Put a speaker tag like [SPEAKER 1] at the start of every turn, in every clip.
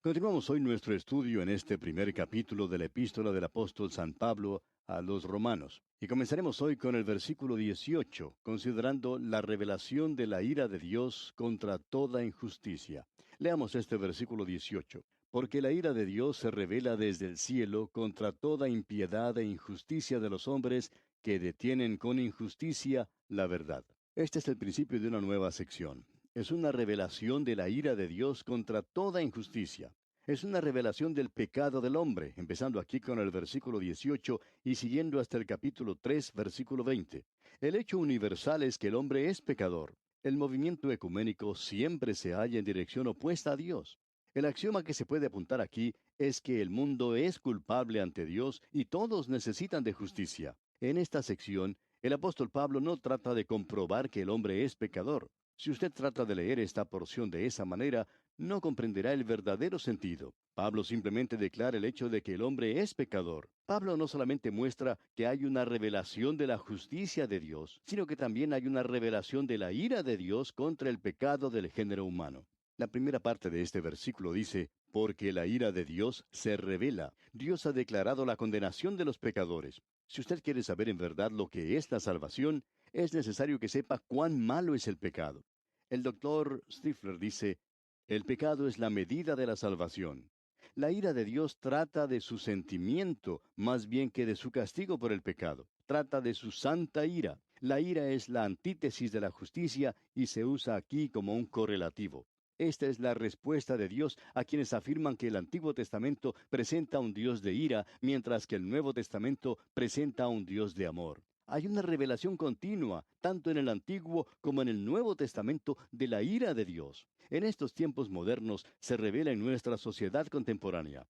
[SPEAKER 1] Continuamos hoy nuestro estudio en este primer capítulo de la epístola del apóstol San Pablo a los romanos. Y comenzaremos hoy con el versículo 18, considerando la revelación de la ira de Dios contra toda injusticia. Leamos este versículo 18. Porque la ira de Dios se revela desde el cielo contra toda impiedad e injusticia de los hombres que detienen con injusticia la verdad. Este es el principio de una nueva sección. Es una revelación de la ira de Dios contra toda injusticia. Es una revelación del pecado del hombre, empezando aquí con el versículo 18 y siguiendo hasta el capítulo 3, versículo 20. El hecho universal es que el hombre es pecador. El movimiento ecuménico siempre se halla en dirección opuesta a Dios. El axioma que se puede apuntar aquí es que el mundo es culpable ante Dios y todos necesitan de justicia. En esta sección, el apóstol Pablo no trata de comprobar que el hombre es pecador. Si usted trata de leer esta porción de esa manera, no comprenderá el verdadero sentido. Pablo simplemente declara el hecho de que el hombre es pecador. Pablo no solamente muestra que hay una revelación de la justicia de Dios, sino que también hay una revelación de la ira de Dios contra el pecado del género humano. La primera parte de este versículo dice, porque la ira de Dios se revela. Dios ha declarado la condenación de los pecadores. Si usted quiere saber en verdad lo que es la salvación, es necesario que sepa cuán malo es el pecado. El doctor Stifler dice, el pecado es la medida de la salvación. La ira de Dios trata de su sentimiento más bien que de su castigo por el pecado. Trata de su santa ira. La ira es la antítesis de la justicia y se usa aquí como un correlativo. Esta es la respuesta de Dios a quienes afirman que el Antiguo Testamento presenta a un Dios de ira, mientras que el Nuevo Testamento presenta a un Dios de amor. Hay una revelación continua, tanto en el Antiguo como en el Nuevo Testamento, de la ira de Dios. En estos tiempos modernos se revela en nuestra sociedad contemporánea.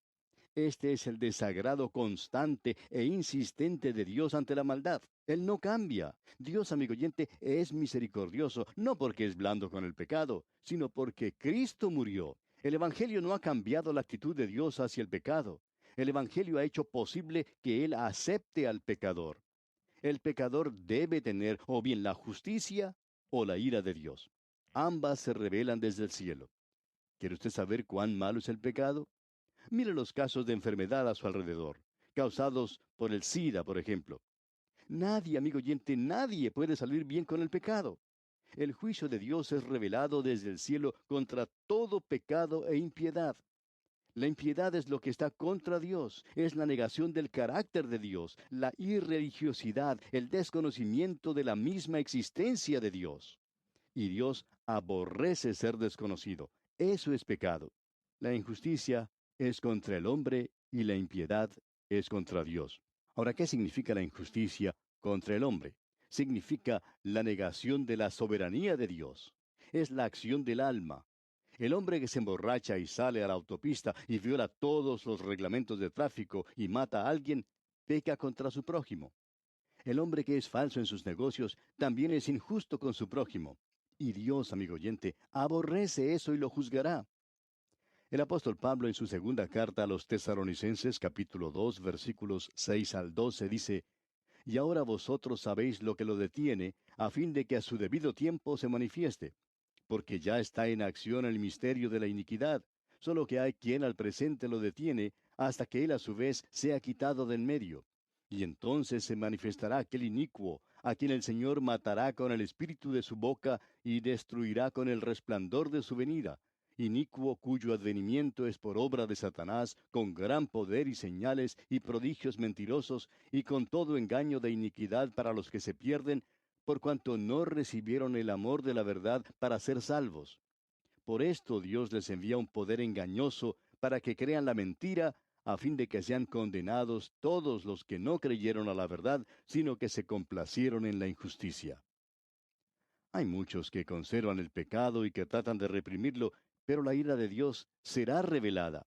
[SPEAKER 1] Este es el desagrado constante e insistente de Dios ante la maldad. Él no cambia. Dios, amigo oyente, es misericordioso, no porque es blando con el pecado, sino porque Cristo murió. El Evangelio no ha cambiado la actitud de Dios hacia el pecado. El Evangelio ha hecho posible que Él acepte al pecador. El pecador debe tener o bien la justicia o la ira de Dios. Ambas se revelan desde el cielo. ¿Quiere usted saber cuán malo es el pecado? Mire los casos de enfermedad a su alrededor, causados por el SIDA, por ejemplo. Nadie, amigo oyente, nadie puede salir bien con el pecado. El juicio de Dios es revelado desde el cielo contra todo pecado e impiedad. La impiedad es lo que está contra Dios, es la negación del carácter de Dios, la irreligiosidad, el desconocimiento de la misma existencia de Dios. Y Dios aborrece ser desconocido. Eso es pecado. La injusticia es contra el hombre y la impiedad es contra Dios. Ahora, ¿qué significa la injusticia contra el hombre? Significa la negación de la soberanía de Dios. Es la acción del alma. El hombre que se emborracha y sale a la autopista y viola todos los reglamentos de tráfico y mata a alguien, peca contra su prójimo. El hombre que es falso en sus negocios también es injusto con su prójimo. Y Dios, amigo oyente, aborrece eso y lo juzgará. El apóstol Pablo en su segunda carta a los Tesalonicenses capítulo 2 versículos 6 al 12 dice, y ahora vosotros sabéis lo que lo detiene, a fin de que a su debido tiempo se manifieste, porque ya está en acción el misterio de la iniquidad, solo que hay quien al presente lo detiene, hasta que él a su vez sea quitado del medio. Y entonces se manifestará aquel inicuo, a quien el Señor matará con el espíritu de su boca y destruirá con el resplandor de su venida, inicuo cuyo advenimiento es por obra de Satanás, con gran poder y señales y prodigios mentirosos, y con todo engaño de iniquidad para los que se pierden, por cuanto no recibieron el amor de la verdad para ser salvos. Por esto Dios les envía un poder engañoso para que crean la mentira, a fin de que sean condenados todos los que no creyeron a la verdad, sino que se complacieron en la injusticia. Hay muchos que conservan el pecado y que tratan de reprimirlo, pero la ira de Dios será revelada.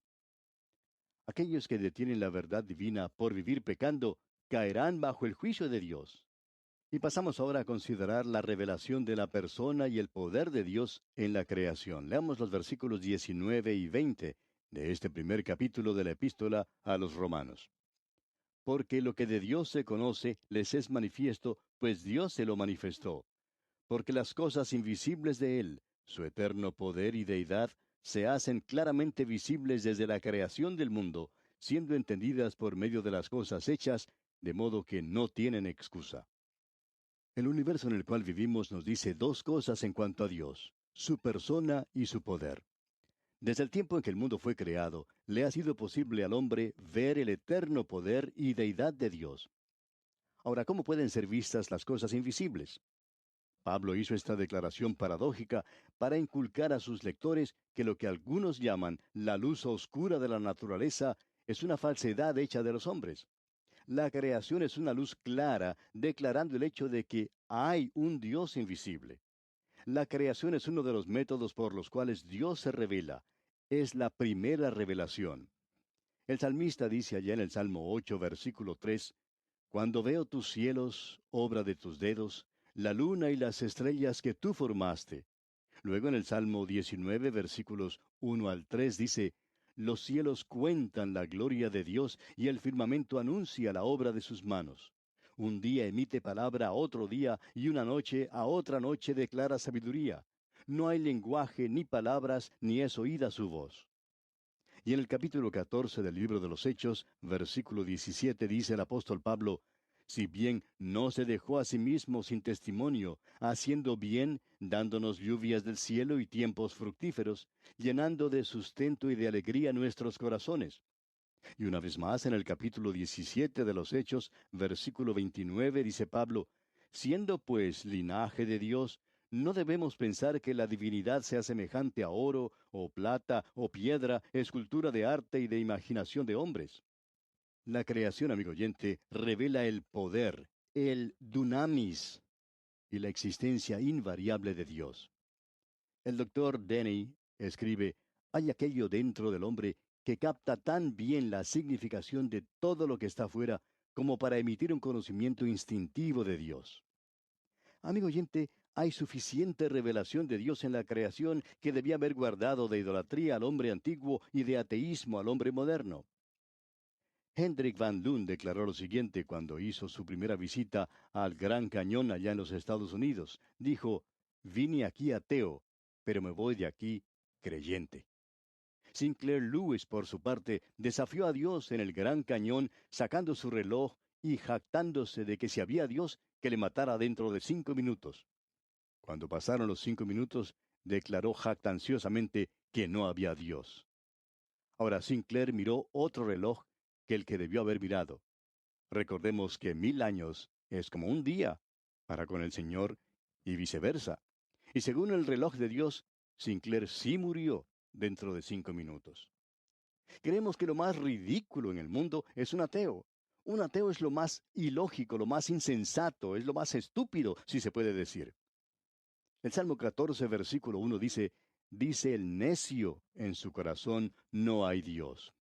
[SPEAKER 1] Aquellos que detienen la verdad divina por vivir pecando caerán bajo el juicio de Dios. Y pasamos ahora a considerar la revelación de la persona y el poder de Dios en la creación. Leamos los versículos 19 y 20 de este primer capítulo de la epístola a los Romanos. Porque lo que de Dios se conoce les es manifiesto, pues Dios se lo manifestó. Porque las cosas invisibles de Él, su eterno poder y deidad, se hacen claramente visibles desde la creación del mundo, siendo entendidas por medio de las cosas hechas, de modo que no tienen excusa. El universo en el cual vivimos nos dice dos cosas en cuanto a Dios: su persona y su poder. Desde el tiempo en que el mundo fue creado, le ha sido posible al hombre ver el eterno poder y deidad de Dios. Ahora, ¿cómo pueden ser vistas las cosas invisibles? Pablo hizo esta declaración paradójica para inculcar a sus lectores que lo que algunos llaman la luz oscura de la naturaleza es una falsedad hecha de los hombres. La creación es una luz clara, declarando el hecho de que hay un Dios invisible. La creación es uno de los métodos por los cuales Dios se revela. Es la primera revelación. El salmista dice allá en el Salmo 8, versículo 3: Cuando veo tus cielos, obra de tus dedos, la luna y las estrellas que tú formaste. Luego en el Salmo 19, versículos 1 al 3 dice: Los cielos cuentan la gloria de Dios y el firmamento anuncia la obra de sus manos. Un día emite palabra a otro día y una noche a otra noche declara sabiduría. No hay lenguaje ni palabras, ni es oída su voz. Y en el capítulo 14 del libro de los Hechos, versículo 17, dice el apóstol Pablo: Si bien no se dejó a sí mismo sin testimonio, haciendo bien, dándonos lluvias del cielo y tiempos fructíferos, llenando de sustento y de alegría nuestros corazones. Y una vez más en el capítulo 17 de los Hechos, versículo 29, dice Pablo: Siendo pues linaje de Dios, no debemos pensar que la divinidad sea semejante a oro, o plata, o piedra, escultura de arte y de imaginación de hombres. La creación, amigo oyente, revela el poder, el dunamis, y la existencia invariable de Dios. El doctor Denny escribe: Hay aquello dentro del hombre que capta tan bien la significación de todo lo que está afuera como para emitir un conocimiento instintivo de Dios. Amigo oyente, hay suficiente revelación de Dios en la creación que debía haber guardado de idolatría al hombre antiguo y de ateísmo al hombre moderno. Hendrik Van Loon declaró lo siguiente cuando hizo su primera visita al Gran Cañón allá en los Estados Unidos. Dijo: Vine aquí ateo, pero me voy de aquí creyente. Sinclair Lewis, por su parte, desafió a Dios en el Gran Cañón, sacando su reloj y jactándose de que si había Dios, que le matara dentro de 5 minutos. Cuando pasaron los 5 minutos, declaró jactanciosamente que no había Dios. Ahora Sinclair miró otro reloj que el que debió haber mirado. Recordemos que 1000 años es como un día para con el Señor y viceversa. Y según el reloj de Dios, Sinclair sí murió dentro de 5 minutos. Creemos que lo más ridículo en el mundo es un ateo. Un ateo es lo más ilógico, lo más insensato, es lo más estúpido, si se puede decir. El Salmo 14, versículo 1 dice: Dice el necio en su corazón, no hay Dios.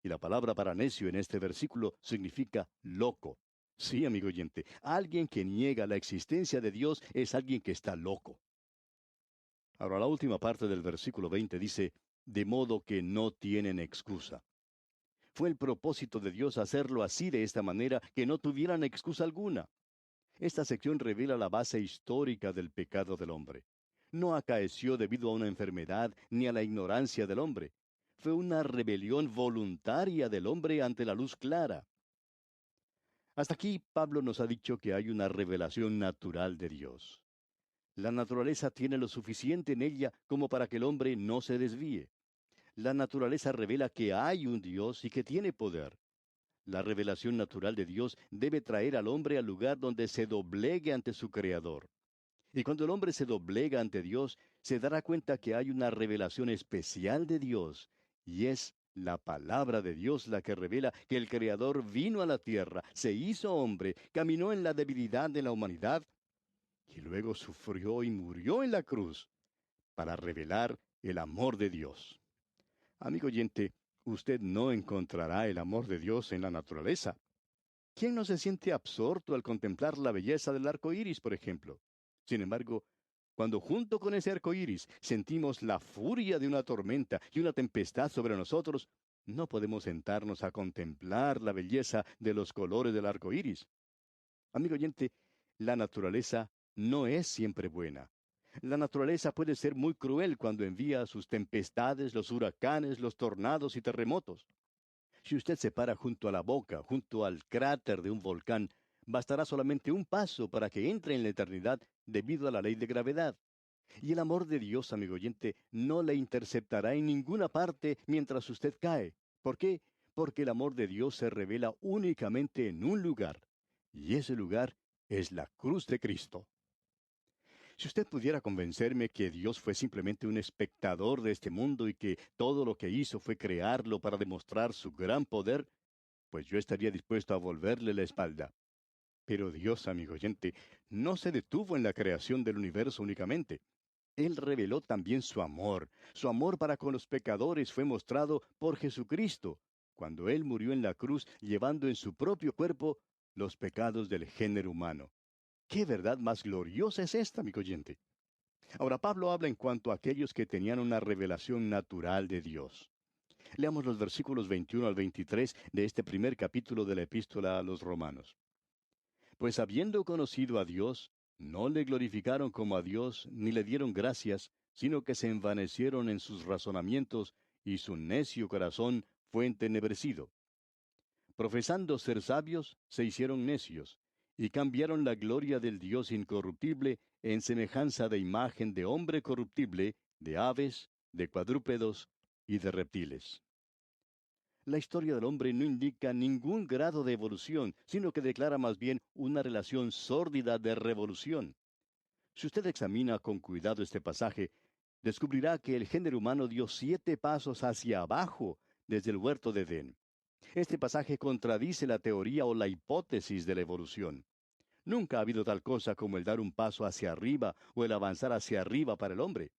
[SPEAKER 1] Y la palabra para necio en este versículo significa loco. Sí, amigo oyente, alguien que niega la existencia de Dios es alguien que está loco. Ahora, la última parte del versículo 20 dice: de modo que no tienen excusa. Fue el propósito de Dios hacerlo así, de esta manera, que no tuvieran excusa alguna. Esta sección revela la base histórica del pecado del hombre. No acaeció debido a una enfermedad ni a la ignorancia del hombre. Fue una rebelión voluntaria del hombre ante la luz clara. Hasta aquí Pablo nos ha dicho que hay una revelación natural de Dios. La naturaleza tiene lo suficiente en ella como para que el hombre no se desvíe. La naturaleza revela que hay un Dios y que tiene poder. La revelación natural de Dios debe traer al hombre al lugar donde se doblegue ante su Creador. Y cuando el hombre se doblega ante Dios, se dará cuenta que hay una revelación especial de Dios, y es la palabra de Dios la que revela que el Creador vino a la tierra, se hizo hombre, caminó en la debilidad de la humanidad, y luego sufrió y murió en la cruz para revelar el amor de Dios. Amigo oyente, usted no encontrará el amor de Dios en la naturaleza. ¿Quién no se siente absorto al contemplar la belleza del arco iris, por ejemplo? Sin embargo, cuando junto con ese arco iris sentimos la furia de una tormenta y una tempestad sobre nosotros, no podemos sentarnos a contemplar la belleza de los colores del arco iris. Amigo oyente, la naturaleza no es siempre buena. La naturaleza puede ser muy cruel cuando envía sus tempestades, los huracanes, los tornados y terremotos. Si usted se para junto a la boca, junto al cráter de un volcán, bastará solamente un paso para que entre en la eternidad debido a la ley de gravedad. Y el amor de Dios, amigo oyente, no le interceptará en ninguna parte mientras usted cae. ¿Por qué? Porque el amor de Dios se revela únicamente en un lugar. Y ese lugar es la cruz de Cristo. Si usted pudiera convencerme que Dios fue simplemente un espectador de este mundo y que todo lo que hizo fue crearlo para demostrar su gran poder, pues yo estaría dispuesto a volverle la espalda. Pero Dios, amigo oyente, no se detuvo en la creación del universo únicamente. Él reveló también su amor. Su amor para con los pecadores fue mostrado por Jesucristo, cuando Él murió en la cruz llevando en su propio cuerpo los pecados del género humano. ¿Qué verdad más gloriosa es esta, amigo oyente? Ahora, Pablo habla en cuanto a aquellos que tenían una revelación natural de Dios. Leamos los versículos 21 al 23 de este primer capítulo de la epístola a los Romanos. Pues habiendo conocido a Dios, no le glorificaron como a Dios, ni le dieron gracias, sino que se envanecieron en sus razonamientos, y su necio corazón fue entenebrecido. Profesando ser sabios, se hicieron necios, y cambiaron la gloria del Dios incorruptible en semejanza de imagen de hombre corruptible, de aves, de cuadrúpedos y de reptiles. La historia del hombre no indica ningún grado de evolución, sino que declara más bien una relación sórdida de revolución. Si usted examina con cuidado este pasaje, descubrirá que el género humano dio 7 pasos hacia abajo desde el huerto de Edén. Este pasaje contradice la teoría o la hipótesis de la evolución. Nunca ha habido tal cosa como el dar un paso hacia arriba o el avanzar hacia arriba para el hombre.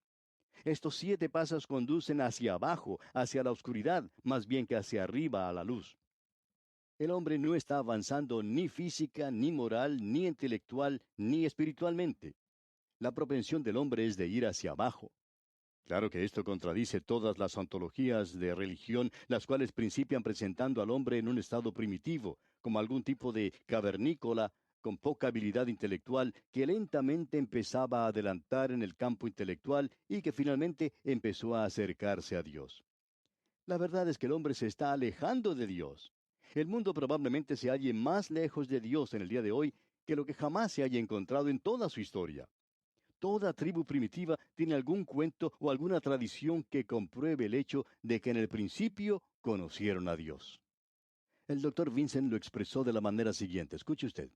[SPEAKER 1] Estos 7 pasos conducen hacia abajo, hacia la oscuridad, más bien que hacia arriba a la luz. El hombre no está avanzando ni física, ni moral, ni intelectual, ni espiritualmente. La propensión del hombre es de ir hacia abajo. Claro que esto contradice todas las ontologías de religión, las cuales principian presentando al hombre en un estado primitivo, como algún tipo de cavernícola con poca habilidad intelectual que lentamente empezaba a adelantar en el campo intelectual y que finalmente empezó a acercarse a Dios. La verdad es que el hombre se está alejando de Dios. El mundo probablemente se halle más lejos de Dios en el día de hoy que lo que jamás se haya encontrado en toda su historia. Toda tribu primitiva tiene algún cuento o alguna tradición que compruebe el hecho de que en el principio conocieron a Dios. El doctor Vincent lo expresó de la manera siguiente. Escuche usted.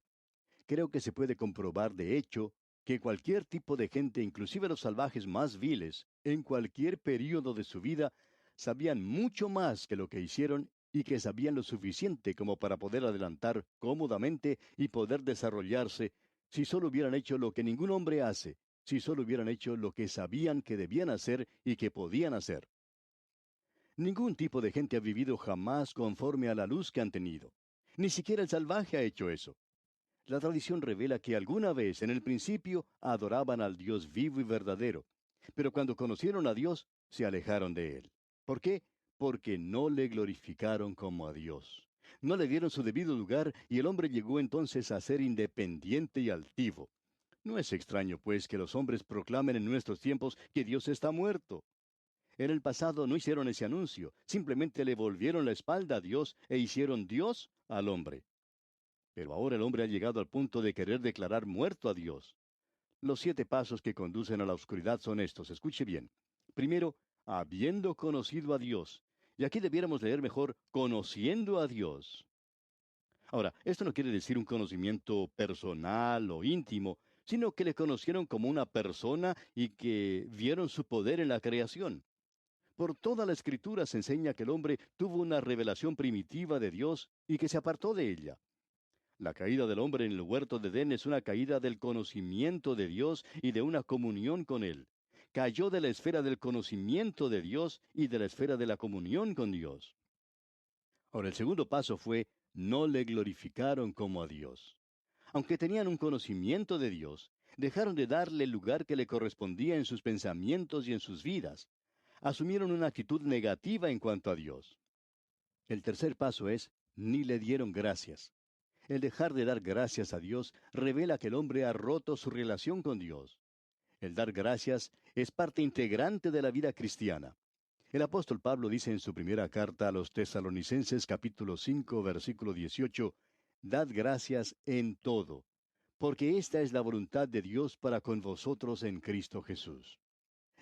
[SPEAKER 1] Creo que se puede comprobar de hecho que cualquier tipo de gente, inclusive los salvajes más viles, en cualquier período de su vida, sabían mucho más que lo que hicieron y que sabían lo suficiente como para poder adelantar cómodamente y poder desarrollarse si solo hubieran hecho lo que ningún hombre hace, si solo hubieran hecho lo que sabían que debían hacer y que podían hacer. Ningún tipo de gente ha vivido jamás conforme a la luz que han tenido. Ni siquiera el salvaje ha hecho eso. La tradición revela que alguna vez en el principio adoraban al Dios vivo y verdadero, pero cuando conocieron a Dios se alejaron de Él. ¿Por qué? Porque no le glorificaron como a Dios. No le dieron su debido lugar y el hombre llegó entonces a ser independiente y altivo. No es extraño, pues, que los hombres proclamen en nuestros tiempos que Dios está muerto. En el pasado no hicieron ese anuncio, simplemente le volvieron la espalda a Dios e hicieron Dios al hombre. Pero ahora el hombre ha llegado al punto de querer declarar muerto a Dios. Los 7 pasos que conducen a la oscuridad son estos. Escuche bien. Primero, habiendo conocido a Dios. Y aquí debiéramos leer mejor, conociendo a Dios. Ahora, esto no quiere decir un conocimiento personal o íntimo, sino que le conocieron como una persona y que vieron su poder en la creación. Por toda la escritura se enseña que el hombre tuvo una revelación primitiva de Dios y que se apartó de ella. La caída del hombre en el huerto de Edén es una caída del conocimiento de Dios y de una comunión con Él. Cayó de la esfera del conocimiento de Dios y de la esfera de la comunión con Dios. Ahora, el segundo paso fue, no le glorificaron como a Dios. Aunque tenían un conocimiento de Dios, dejaron de darle el lugar que le correspondía en sus pensamientos y en sus vidas. Asumieron una actitud negativa en cuanto a Dios. El tercer paso es, ni le dieron gracias. El dejar de dar gracias a Dios revela que el hombre ha roto su relación con Dios. El dar gracias es parte integrante de la vida cristiana. El apóstol Pablo dice en su primera carta a los Tesalonicenses capítulo 5 versículo 18, Dad gracias en todo, porque esta es la voluntad de Dios para con vosotros en Cristo Jesús.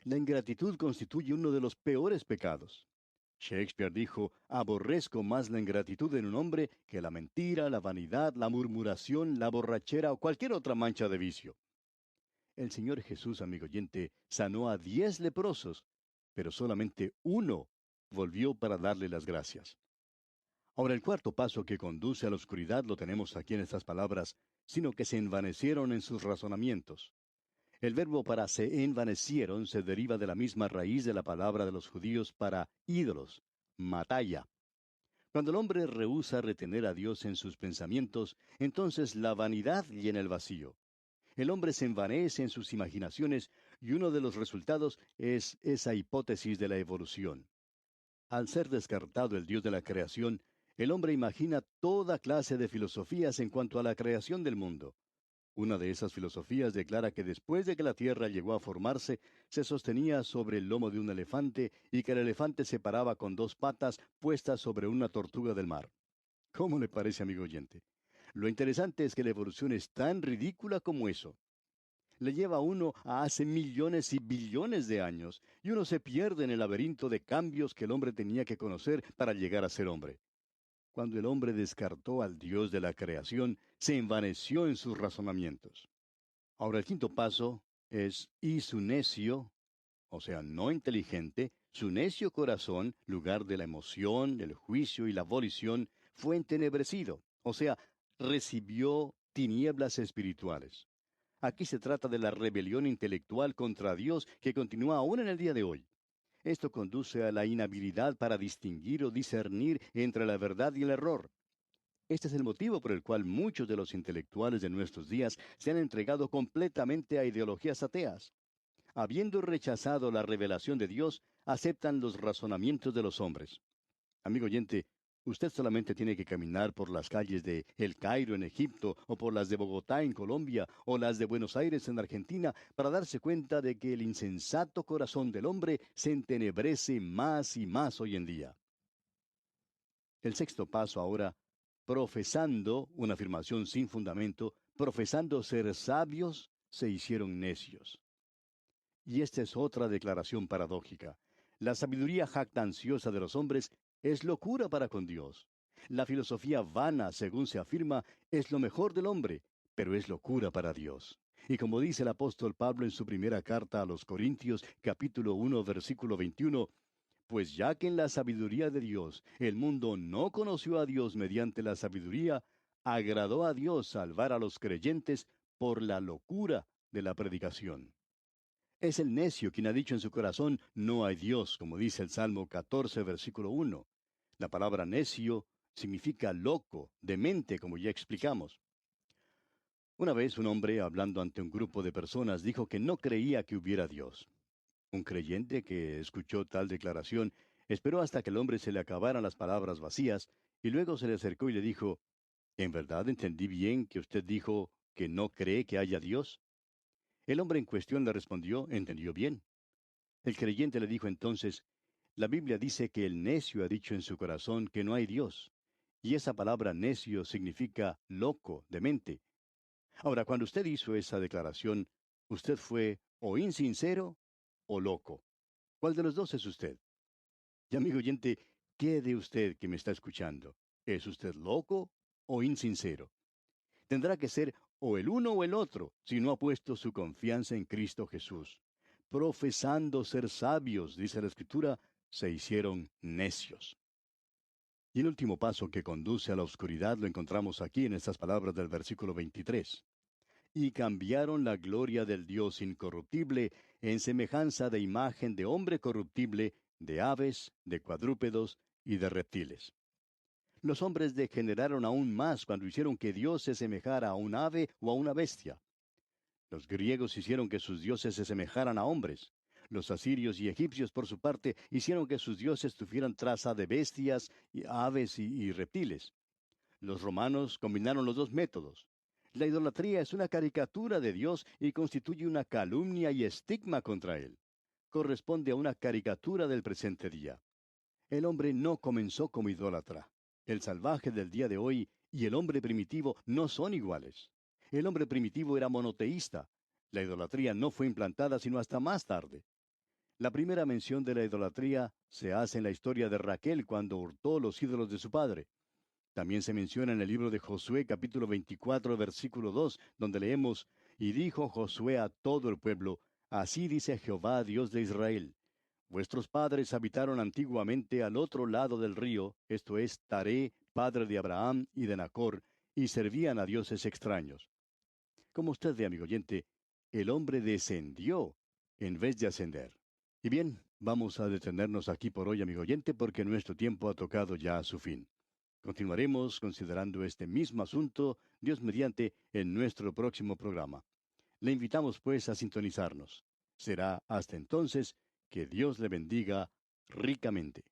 [SPEAKER 1] La ingratitud constituye uno de los peores pecados. Shakespeare dijo, aborrezco más la ingratitud en un hombre que la mentira, la vanidad, la murmuración, la borrachera o cualquier otra mancha de vicio. El Señor Jesús, amigo oyente, sanó a 10 leprosos, pero solamente uno volvió para darle las gracias. Ahora, el cuarto paso que conduce a la oscuridad lo tenemos aquí en estas palabras, sino que se envanecieron en sus razonamientos. El verbo para se envanecieron se deriva de la misma raíz de la palabra de los judíos para ídolos, mataya. Cuando el hombre rehúsa retener a Dios en sus pensamientos, entonces la vanidad llena el vacío. El hombre se envanece en sus imaginaciones y uno de los resultados es esa hipótesis de la evolución. Al ser descartado el Dios de la creación, el hombre imagina toda clase de filosofías en cuanto a la creación del mundo. Una de esas filosofías declara que después de que la tierra llegó a formarse, se sostenía sobre el lomo de un elefante y que el elefante se paraba con 2 patas puestas sobre una tortuga del mar. ¿Cómo le parece, amigo oyente? Lo interesante es que la evolución es tan ridícula como eso. Le lleva a uno a hace millones y billones de años, y uno se pierde en el laberinto de cambios que el hombre tenía que conocer para llegar a ser hombre. Cuando el hombre descartó al Dios de la creación, se envaneció en sus razonamientos. Ahora el quinto paso es, y su necio, o sea, no inteligente, su necio corazón, lugar de la emoción, el juicio y la volición, fue entenebrecido, o sea, recibió tinieblas espirituales. Aquí se trata de la rebelión intelectual contra Dios que continúa aún en el día de hoy. Esto conduce a la inhabilidad para distinguir o discernir entre la verdad y el error. Este es el motivo por el cual muchos de los intelectuales de nuestros días se han entregado completamente a ideologías ateas. Habiendo rechazado la revelación de Dios, aceptan los razonamientos de los hombres. Amigo oyente, usted solamente tiene que caminar por las calles de El Cairo en Egipto, o por las de Bogotá en Colombia, o las de Buenos Aires en Argentina, para darse cuenta de que el insensato corazón del hombre se entenebrece más y más hoy en día. El sexto paso ahora, profesando, una afirmación sin fundamento, profesando ser sabios, se hicieron necios. Y esta es otra declaración paradójica. La sabiduría jactanciosa de los hombres es locura para con Dios. La filosofía vana, según se afirma, es lo mejor del hombre, pero es locura para Dios. Y como dice el apóstol Pablo en su primera carta a los Corintios, capítulo 1, versículo 21, pues ya que en la sabiduría de Dios el mundo no conoció a Dios mediante la sabiduría, agradó a Dios salvar a los creyentes por la locura de la predicación. Es el necio quien ha dicho en su corazón, no hay Dios, como dice el Salmo 14, versículo 1. La palabra necio significa loco, demente, como ya explicamos. Una vez un hombre, hablando ante un grupo de personas, dijo que no creía que hubiera Dios. Un creyente que escuchó tal declaración esperó hasta que el hombre se le acabaran las palabras vacías, y luego se le acercó y le dijo, ¿en verdad entendí bien que usted dijo que no cree que haya Dios? El hombre en cuestión le respondió, entendió bien. El creyente le dijo entonces, la Biblia dice que el necio ha dicho en su corazón que no hay Dios. Y esa palabra necio significa loco, demente. Ahora, cuando usted hizo esa declaración, usted fue o insincero o loco. ¿Cuál de los dos es usted? Y amigo oyente, ¿qué de usted que me está escuchando? ¿Es usted loco o insincero? Tendrá que ser o el uno o el otro, si no ha puesto su confianza en Cristo Jesús. Profesando ser sabios, dice la Escritura, se hicieron necios. Y el último paso que conduce a la oscuridad lo encontramos aquí en estas palabras del versículo 23. Y cambiaron la gloria del Dios incorruptible en semejanza de imagen de hombre corruptible, de aves, de cuadrúpedos y de reptiles. Los hombres degeneraron aún más cuando hicieron que Dios se semejara a un ave o a una bestia. Los griegos hicieron que sus dioses se semejaran a hombres. Los asirios y egipcios, por su parte, hicieron que sus dioses tuvieran traza de bestias, y aves y reptiles. Los romanos combinaron los dos métodos. La idolatría es una caricatura de Dios y constituye una calumnia y estigma contra Él. Corresponde a una caricatura del presente día. El hombre no comenzó como idólatra. El salvaje del día de hoy y el hombre primitivo no son iguales. El hombre primitivo era monoteísta. La idolatría no fue implantada sino hasta más tarde. La primera mención de la idolatría se hace en la historia de Raquel cuando hurtó los ídolos de su padre. También se menciona en el libro de Josué capítulo 24 versículo 2, donde leemos, y dijo Josué a todo el pueblo, así dice Jehová Dios de Israel, vuestros padres habitaron antiguamente al otro lado del río, esto es, Taré, padre de Abraham y de Nacor, y servían a dioses extraños. Como usted ve, amigo oyente, el hombre descendió en vez de ascender. Y bien, vamos a detenernos aquí por hoy, amigo oyente, porque nuestro tiempo ha tocado ya a su fin. Continuaremos considerando este mismo asunto, Dios mediante, en nuestro próximo programa. Le invitamos pues a sintonizarnos. Será hasta entonces que Dios le bendiga ricamente.